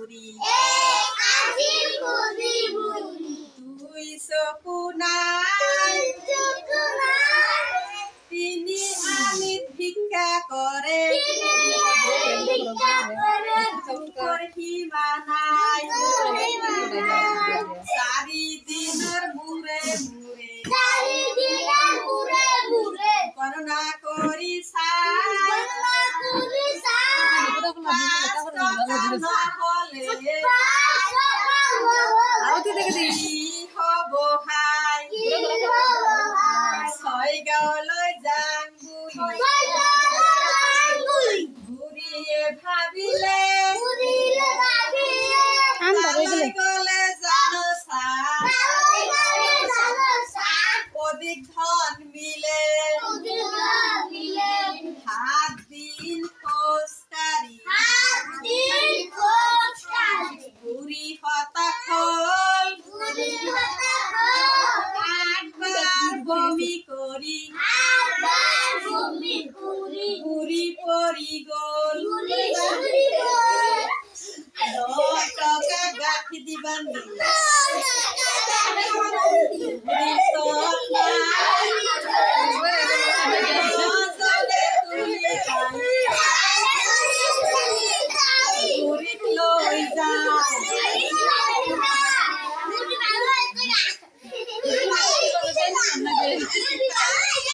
বুড়ি তুই চকু নাই তিনি আনিত ভিক্ষা করে সীমা নাই চারিদিনের মুরে মুরে করুণা করি হব হাই ছয় গাঁৱলৈ যাং বুঢ়ীয়ে ভাবিলে গলে জানো অধিক ধন মিলে 7 দিন খোজকাঢ়ি বুঢ়ী হতাশ হল 8 বাৰ বমি কৰি বুঢ়ী পৰি গল 10 টকা গাঁঠি দিবা